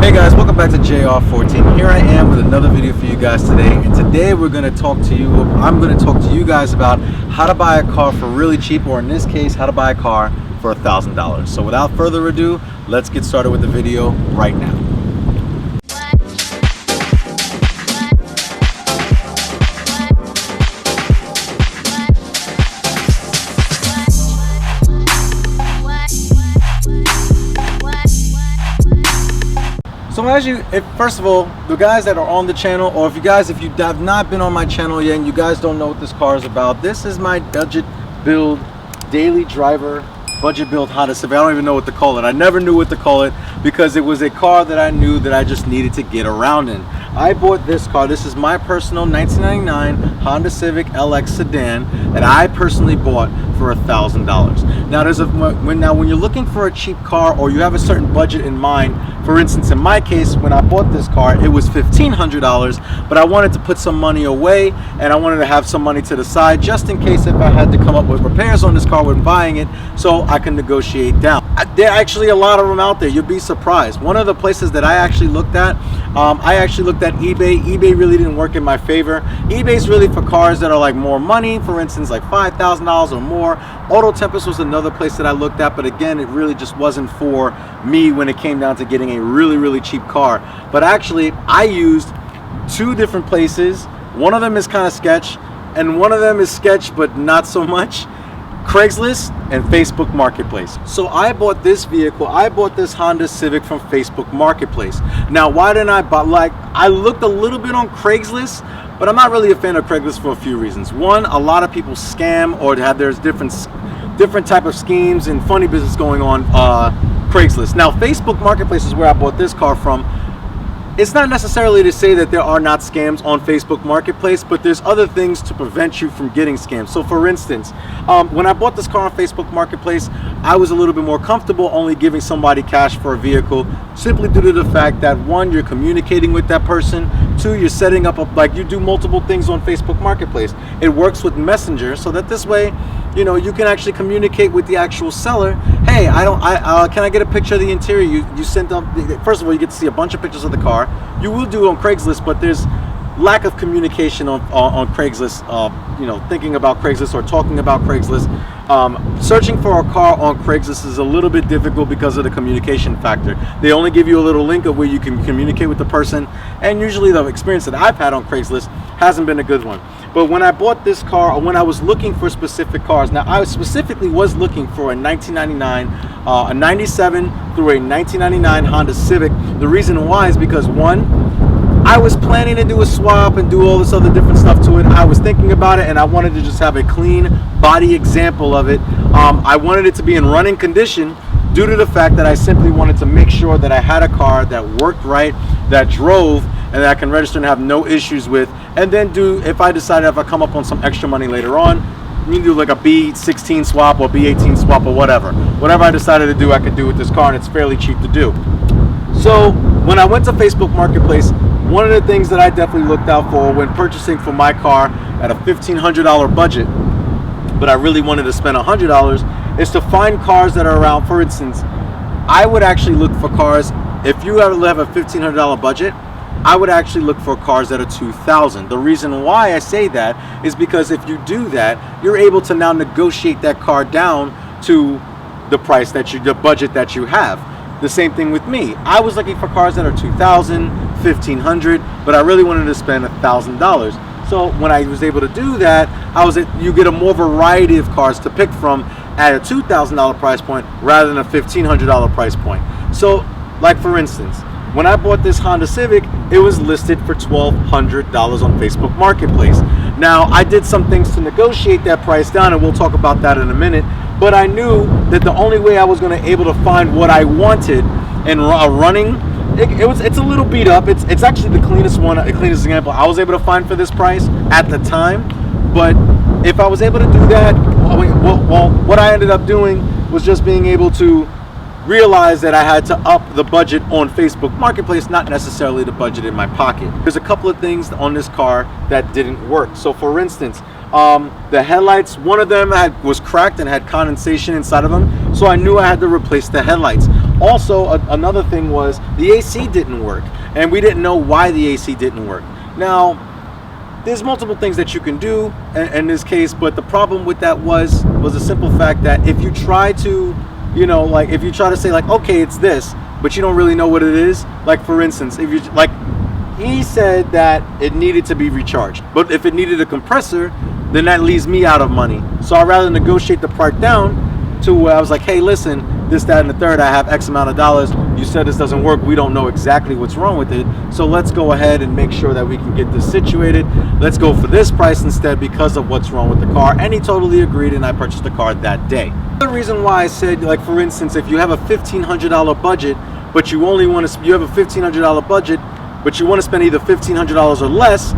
Hey guys, welcome back to JR14. Here I am with another video for you guys today, and today I'm going to talk to you guys about how to buy a car for really cheap, or in this case, how to buy a car for $1,000. So without further ado, let's get started with the video right now. So first of all, the guys that are on the channel, or if you have not been on my channel yet and you guys don't know what this car is about, this is my budget build, daily driver, budget build Honda Civic. I don't even know what to call it. I never knew what to call it because it was a car that I knew that I just needed to get around in. I bought this car. This is my personal 1999 Honda Civic LX sedan that I personally bought for $1,000. Now, when you're looking for a cheap car or you have a certain budget in mind, for instance, in my case, when I bought this car, it was $1,500, but I wanted to put some money away and I wanted to have some money to the side just in case if I had to come up with repairs on this car when buying it, so I can negotiate down. There are actually a lot of them out there. You'll be surprised. One of the places that I actually looked at, eBay. eBay really didn't work in my favor. eBay's really for cars that are like more money, for instance, like $5,000 or more. Auto Tempest was another place that I looked at, but again, it really just wasn't for me when it came down to getting a really cheap car. But actually, I used two different places. One of them is kind of sketch, and one of them is sketch, but not so much. Craigslist and Facebook Marketplace. So I bought this vehicle, I bought this Honda Civic from Facebook Marketplace. Now, why didn't I buy, I looked a little bit on Craigslist, but I'm not really a fan of Craigslist for a few reasons. One, a lot of people scam or there's different type of schemes and funny business going on Craigslist. Now, Facebook Marketplace is where I bought this car from. It's not necessarily to say that there are not scams on Facebook Marketplace, but there's other things to prevent you from getting scammed. So for instance, when I bought this car on Facebook Marketplace, I was a little bit more comfortable only giving somebody cash for a vehicle, simply due to the fact that one, you're communicating with that person, two, you're setting up you do multiple things on Facebook Marketplace. It works with Messenger, so that this way, you know, you can actually communicate with the actual seller. Hey, can I get a picture of the interior? You sent up, first of all, you get to see a bunch of pictures of the car. You will do it on Craigslist, but there's lack of communication on Craigslist. You know, thinking about Craigslist or talking about Craigslist. Searching for a car on Craigslist is a little bit difficult because of the communication factor. They only give you a little link of where you can communicate with the person, and usually the experience that I've had on Craigslist hasn't been a good one. But when I bought this car, or when I was looking for specific cars, now I specifically was looking for a 1999, a 97 through a 1999 Honda Civic. The reason why is because one, I was planning to do a swap and do all this other different stuff to it. I was thinking about it and I wanted to just have a clean body example of it. I wanted it to be in running condition due to the fact that I simply wanted to make sure that I had a car that worked right, that drove, and that I can register and have no issues with. And then if I come up on some extra money later on, you can do like a B16 swap or B18 swap or whatever. Whatever I decided to do, I could do with this car, and it's fairly cheap to do. So when I went to Facebook Marketplace, one of the things that I definitely looked out for when purchasing for my car at a $1,500 budget, but I really wanted to spend $100, is to find cars that are around. For instance, I would actually look for cars, if you ever have a $1,500 budget, I would actually look for cars that are $2,000. The reason why I say that is because if you do that, you're able to now negotiate that car down to the price the budget that you have. The same thing with me. I was looking for cars that are $2,000, $1,500, but I really wanted to spend $1,000. So when I was able to do that, you get a more variety of cars to pick from at a $2,000 price point rather than a $1,500 price point. So, like for instance, when I bought this Honda Civic, it was listed for $1,200 on Facebook Marketplace. Now, I did some things to negotiate that price down, and we'll talk about that in a minute, but I knew that the only way I was going to be able to find what I wanted in running, it's a little beat up. It's actually the cleanest example I was able to find for this price at the time. But if I was able to do that, well, what I ended up doing was just being able to realize that I had to up the budget on Facebook Marketplace, not necessarily the budget in my pocket. There's a couple of things on this car that didn't work. So for instance, the headlights, one of them was cracked and had condensation inside of them, so I knew I had to replace the headlights. Also, another thing was the AC didn't work, and we didn't know why the AC didn't work. Now, there's multiple things that you can do in this case, but the problem with that was a simple fact that if you try to, you know, like if you try to say like, okay, it's this, but you don't really know what it is. Like for instance, if you like, he said that it needed to be recharged, but if it needed a compressor, then that leaves me out of money. So I'd rather negotiate the part down to where I was like, hey, listen, this, that, and the third, I have X amount of dollars. You said this doesn't work. We don't know exactly what's wrong with it. So let's go ahead and make sure that we can get this situated. Let's go for this price instead because of what's wrong with the car. And he totally agreed, and I purchased the car that day. The reason why I said, like, for instance, if you have a $1,500 budget, but you only want to, you have a $1,500 budget, but you want to spend either $1,500 or less,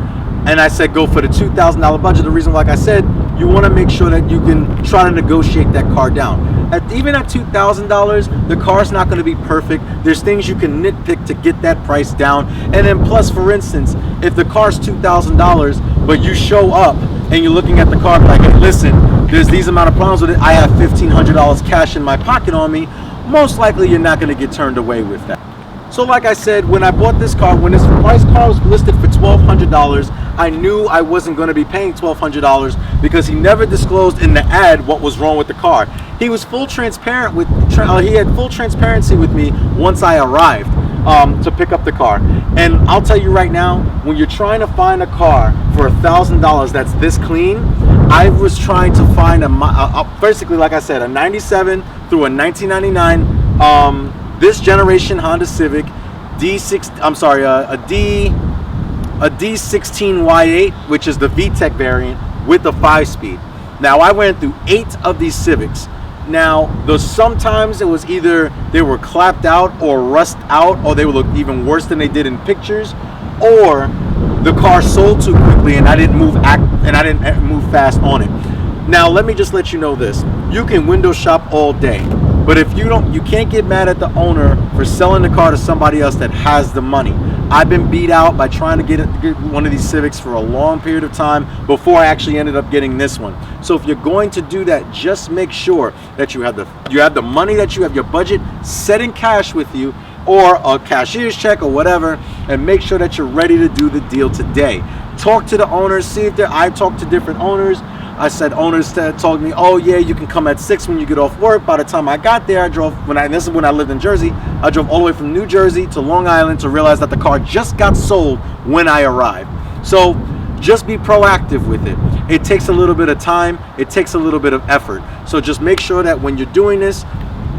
and I said go for the $2,000 budget. The reason, like I said, you want to make sure that you can try to negotiate that car down. Even at $2,000, the car's not going to be perfect. There's things you can nitpick to get that price down. And then plus, for instance, if the car's $2,000, but you show up and you're looking at the car like, hey, listen, there's these amount of problems with it. I have $1,500 cash in my pocket on me. Most likely, you're not going to get turned away with that. So like I said, when I bought this car, when this car was listed for $1,200, I knew I wasn't going to be paying $1,200 because he never disclosed in the ad what was wrong with the car. He was full transparent with, he had full transparency with me once I arrived to pick up the car. And I'll tell you right now, when you're trying to find a car for $1,000 that's this clean, I was trying to find basically, like I said, a 97 through a 1999 this generation Honda Civic D6, I'm sorry, a D16Y8, which is the VTEC variant with a 5-speed. Now I went through 8 of these Civics. Now sometimes it was either they were clapped out or rust out, or they would look even worse than they did in pictures, or the car sold too quickly and I didn't move fast on it. Now let me just let you know this: you can window shop all day, but if you can't get mad at the owner for selling the car to somebody else that has the money. I've been beat out by trying to get one of these Civics for a long period of time before I actually ended up getting this one. So if you're going to do that, just make sure that you have the money, that you have your budget set in cash with you, or a cashier's check or whatever, and make sure that you're ready to do the deal today. Talk to the owners, see if I talked to different owners. I said owners told me, oh yeah, you can come at 6 when you get off work. By the time I got there, this is when I lived in Jersey, I drove all the way from New Jersey to Long Island to realize that the car just got sold when I arrived. So just be proactive with it. It takes a little bit of time, it takes a little bit of effort. So just make sure that when you're doing this,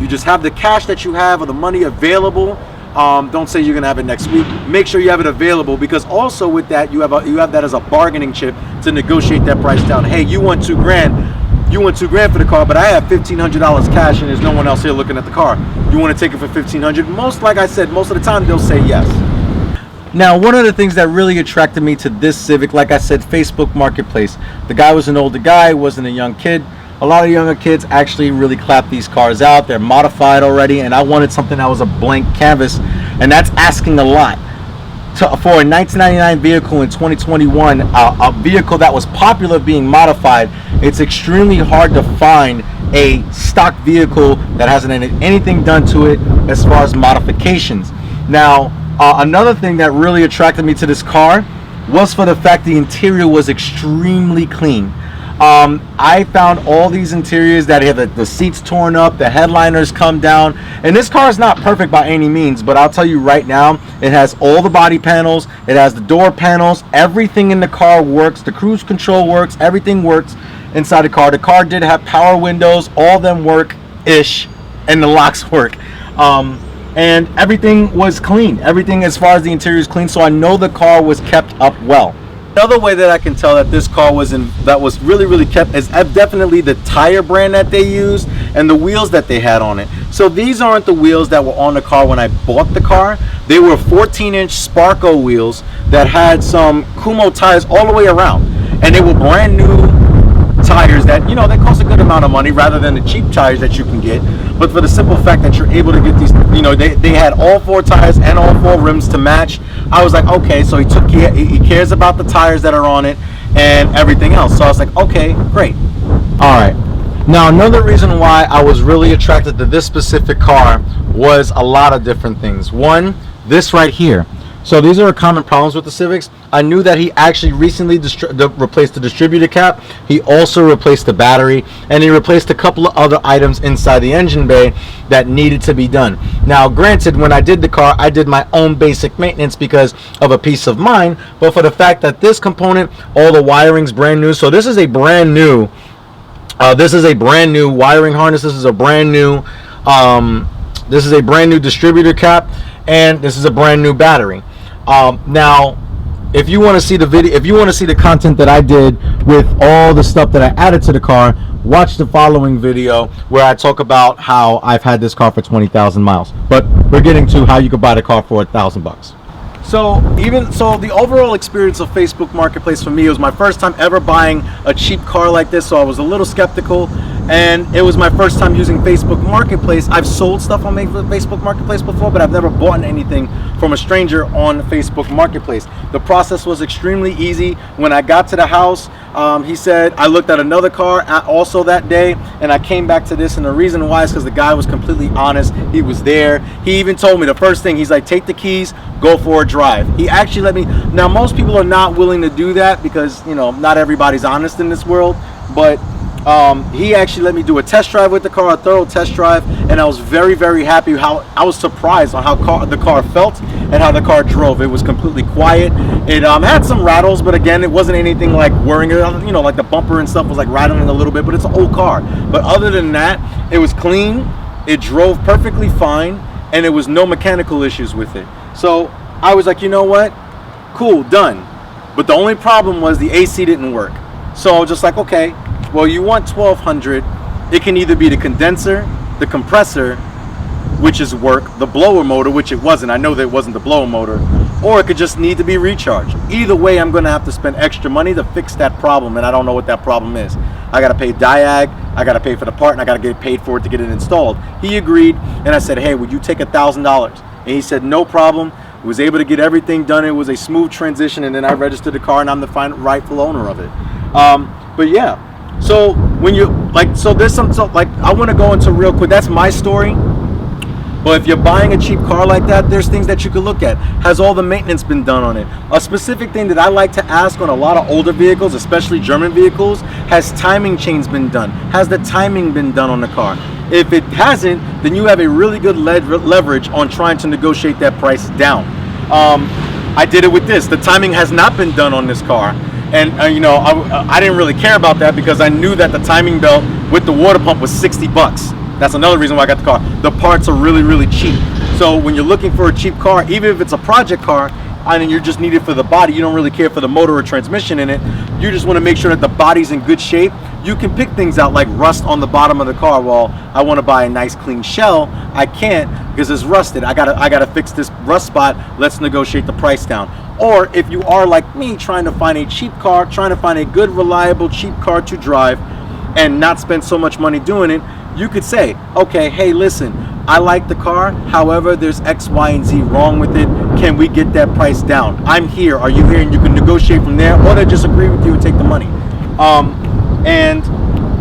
you just have the cash that you have or the money available. Don't say you're gonna have it next week. Make sure you have it available, because also with that you have that as a bargaining chip to negotiate that price down. Hey, you want $2,000? You want $2,000 for the car, but I have $1,500 cash and there's no one else here looking at the car. You want to take it for $1,500? Like I said, most of the time they'll say yes. Now, one of the things that really attracted me to this Civic, like I said, Facebook Marketplace. The guy was an older guy, wasn't a young kid. A lot of younger kids actually really clap these cars out. They're modified already, and I wanted something that was a blank canvas, and that's asking a lot. For a 1999 vehicle in 2021, a vehicle that was popular being modified, it's extremely hard to find a stock vehicle that hasn't anything done to it as far as modifications. Now, another thing that really attracted me to this car was for the fact the interior was extremely clean. I found all these interiors that have the seats torn up, the headliners come down, and this car is not perfect by any means, but I'll tell you right now, it has all the body panels, it has the door panels, everything in the car works, the cruise control works, everything works inside the car. The car did have power windows, all of them work-ish, and the locks work. And everything was clean. Everything as far as the interior is clean, so I know the car was kept up well. Another way that I can tell that this car was really kept is definitely the tire brand that they used and the wheels that they had on it. So these aren't the wheels that were on the car when I bought the car. They were 14-inch Sparco wheels that had some Kumo tires all the way around, and they were brand new tires that, you know, they cost a good amount of money rather than the cheap tires that you can get. But for the simple fact that you're able to get these, you know, they had all 4 tires and all 4 rims to match. I was like, okay, so he cares about the tires that are on it and everything else. So I was like, okay, great. All right. Now, another reason why I was really attracted to this specific car was a lot of different things. One, this right here. So these are common problems with the Civics. I knew that he actually recently replaced the distributor cap. He also replaced the battery, and he replaced a couple of other items inside the engine bay that needed to be done. Now, granted, when I did the car, I did my own basic maintenance because of a peace of mind, but for the fact that this component, all the wiring's brand new. So this is a brand new wiring harness. This is a brand new distributor cap, and this is a brand new battery. Now, if you want to see the video, if you want to see the content that I did with all the stuff that I added to the car, watch the following video where I talk about how I've had this car for 20,000 miles. But we're getting to how you could buy the car for $1,000. So the overall experience of Facebook Marketplace for me, it was my first time ever buying a cheap car like this, so I was a little skeptical, and it was my first time using Facebook Marketplace. I've sold stuff on Facebook Marketplace before, but I've never bought anything from a stranger on Facebook Marketplace. The process was extremely easy. When I got to the house, he said, I looked at another car also that day, and I came back to this, and the reason why is because the guy was completely honest. He was there. He even told me the first thing, he's like, take the keys, go for a drive. He actually let me. Now, most people are not willing to do that because, you know, not everybody's honest in this world, but he actually let me do a test drive with the car, a thorough test drive, and I was very, very happy. How I was surprised on how the car felt and how the car drove. It was completely quiet. It had some rattles, but again, it wasn't anything like worrying. You know, like the bumper and stuff was like rattling a little bit, but it's an old car. But other than that, it was clean. It drove perfectly fine, and there was no mechanical issues with it. So I was like, you know what? Cool, done. But the only problem was the AC didn't work. So I was just like, okay, well, you want 1200. It can either be the condenser, the compressor, which is work, the blower motor, which it wasn't. I know that it wasn't the blower motor, or it could just need to be recharged. Either way, I'm going to have to spend extra money to fix that problem, and I don't know what that problem is. I got to pay Diag, I got to pay for the part, and I got to get paid for it to get it installed. He agreed, and I said, hey, would you take $1,000? And he said, no problem. Was able to get everything done. It was a smooth transition, and then I registered the car, and I'm the rightful owner of it. But yeah, so when you there's some I want to go into real quick. That's my story. But if you're buying a cheap car like that, there's things that you could look at. Has all the maintenance been done on it? A specific thing that I like to ask on a lot of older vehicles, especially German vehicles, has timing chains been done? Has the timing been done on the car? If it hasn't, then you have a really good leverage on trying to negotiate that price down. I did it with this. The timing has not been done on this car. And you know, I didn't really care about that because I knew that the timing belt with the water pump was $60. That's another reason why I got the car. The parts are really, really cheap. So when you're looking for a cheap car, even if it's a project car, and you just need it for the body, you don't really care for the motor or transmission in it, you just want to make sure that the body's in good shape, you can pick things out like rust on the bottom of the car. Well, I want to buy a nice clean shell. I can't because it's rusted. I gotta fix this rust spot. Let's negotiate the price down. Or if you are like me, trying to find a cheap car, trying to find a good, reliable, cheap car to drive and not spend so much money doing it, you could say, okay, hey, listen, I like the car, however, there's X, Y, and Z wrong with it. Can we get that price down? I'm here. Are you here? And you can negotiate from there, or they just agree with you and take the money. And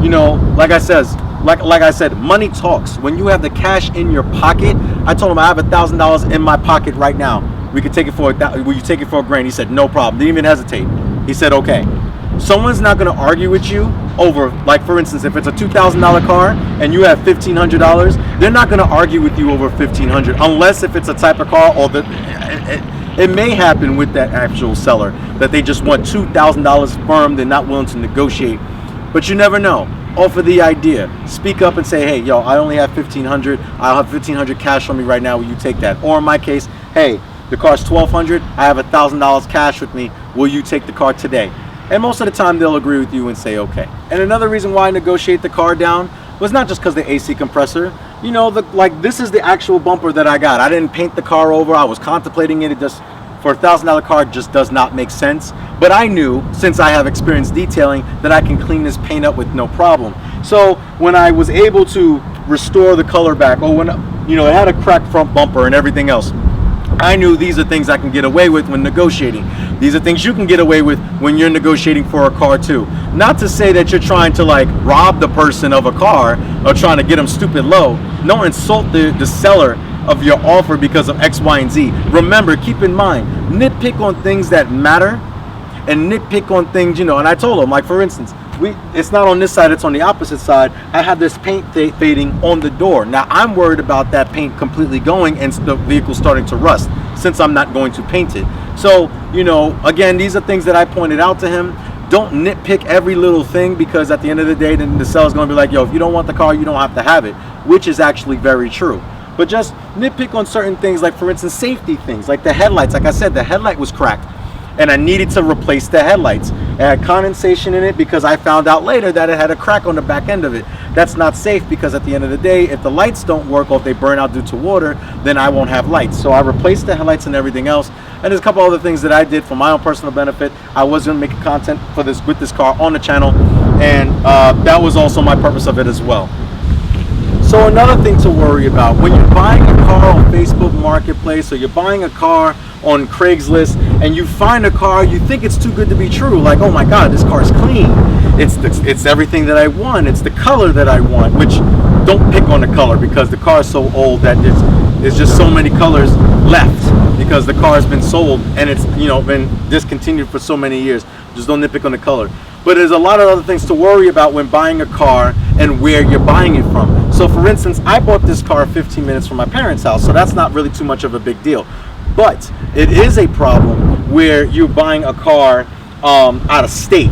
you know, like I said, money talks. When you have the cash in your pocket, I told him I have $1,000 in my pocket right now. We could take it for will you take it for $1,000? He said no problem. Didn't even hesitate. He said okay. Someone's not going to argue with you over, like for instance, if it's a $2,000 car and you have $1,500, they're not going to argue with you over $1,500 unless if it's a type of car or it may happen with that actual seller that they just want $2,000 firm. They're not willing to negotiate, but you never know. Offer the idea. Speak up and say, hey, yo, I only have $1,500. I'll have $1,500 cash on me right now. Will you take that? Or in my case, hey, the car's $1,200. I have $1,000 cash with me. Will you take the car today? And most of the time they'll agree with you and say okay. And another reason why I negotiate the car down was not just because the AC compressor. You know, this is the actual bumper that I got. I didn't paint the car over. I was contemplating it. It just, for a $1,000 car, just does not make sense. But I knew, since I have experience detailing, that I can clean this paint up with no problem. So when I was able to restore the color back, or when, you know, it had a cracked front bumper and everything else, I knew these are things I can get away with when negotiating. These are things you can get away with when you're negotiating for a car too. Not to say that you're trying to like rob the person of a car or trying to get them stupid low. Don't insult the seller of your offer because of X, Y, and Z. Remember, keep in mind, nitpick on things that matter and nitpick on things, you know. And I told him, like, for instance, it's not on this side, it's on the opposite side. I have this paint fading on the door. Now I'm worried about that paint completely going and the vehicle starting to rust since I'm not going to paint it. So, you know, again, these are things that I pointed out to him. Don't nitpick every little thing, because at the end of the day, then the seller's going to be like, yo, if you don't want the car, you don't have to have it, which is actually very true. But just nitpick on certain things, like for instance, safety things, like the headlights. Like I said, the headlight was cracked and I needed to replace the headlights. It had condensation in it because I found out later that it had a crack on the back end of it. That's not safe, because at the end of the day, if the lights don't work or if they burn out due to water, then I won't have lights. So I replaced the headlights and everything else. And there's a couple other things that I did for my own personal benefit. I was going to make content for this with this car on the channel, and that was also my purpose of it as well. So another thing to worry about when you're buying a car on Facebook Marketplace, or you're buying a car on Craigslist, and you find a car, you think it's too good to be true. Like, oh my God, this car is clean. It's everything that I want. It's the color that I want. Which, don't pick on the color, because the car is so old that there's just so many colors left, because the car has been sold and it's, you know, been discontinued for so many years. Just don't nitpick on the color. But there's a lot of other things to worry about when buying a car and where you're buying it from. So for instance, I bought this car 15 minutes from my parents' house, so that's not really too much of a big deal. But it is a problem where you're buying a car out of state.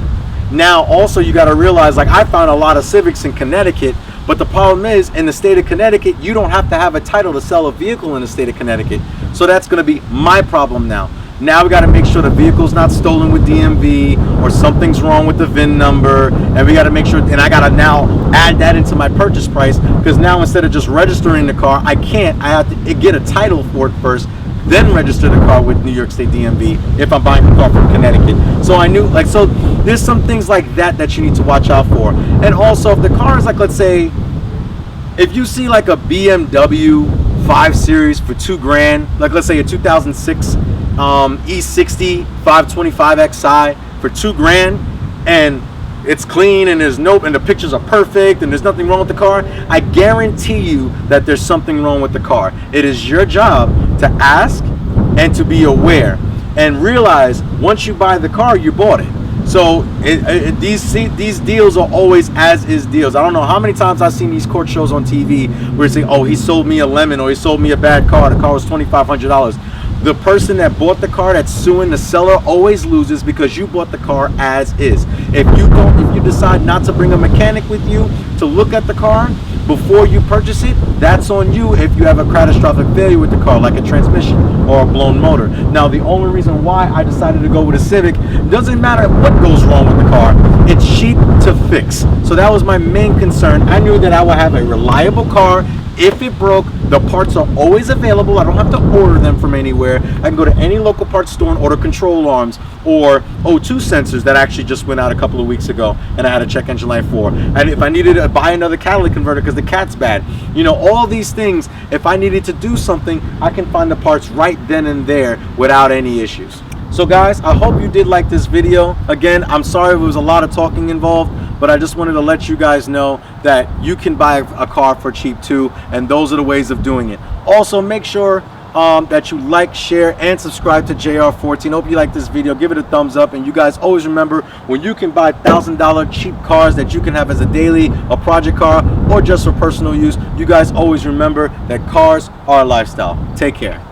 Now also you got to realize, like, I found a lot of Civics in Connecticut, but the problem is, in the state of Connecticut, you don't have to have a title to sell a vehicle in the state of Connecticut. So that's going to be my problem now. Now we got to make sure the vehicle's not stolen with DMV, or something's wrong with the VIN number, and we got to make sure, and I got to now add that into my purchase price, because now instead of just registering the car, I have to get a title for it first, then register the car with New York State DMV if I'm buying a car from Connecticut. So I knew, like, so there's some things like that you need to watch out for. And also, if the car is like, let's say, if you see like a BMW 5 Series for $2,000, like let's say a 2006 E60 525xi for $2,000, and it's clean and and the pictures are perfect and there's nothing wrong with the car, I guarantee you that there's something wrong with the car. It is your job to ask and to be aware and realize once you buy the car, you bought it. So these deals are always as is deals. I don't know how many times I've seen these court shows on TV where they say, oh, he sold me a lemon, or he sold me a bad car. The car was $2,500. The person that bought the car that's suing the seller always loses, because you bought the car as is. If you decide not to bring a mechanic with you to look at the car before you purchase it, that's on you if you have a catastrophic failure with the car, like a transmission or a blown motor. Now, the only reason why I decided to go with a Civic, doesn't matter what goes wrong with the car, it's cheap to fix. So that was my main concern. I knew that I would have a reliable car. If it broke, the parts are always available. I don't have to order them from anywhere. I can go to any local parts store and order control arms or O2 sensors that actually just went out a couple of weeks ago, and I had a check engine light for. And if I needed to buy another catalytic converter because the cat's bad, you know, all these things, if I needed to do something, I can find the parts right then and there without any issues. So guys, I hope you did like this video. Again, I'm sorry if there was a lot of talking involved, but I just wanted to let you guys know that you can buy a car for cheap too, and those are the ways of doing it. Also, make sure that you like, share, and subscribe to JR14. Hope you like this video. Give it a thumbs up, and you guys always remember, when you can buy $1,000 cheap cars that you can have as a daily, a project car, or just for personal use, you guys always remember that cars are a lifestyle. Take care.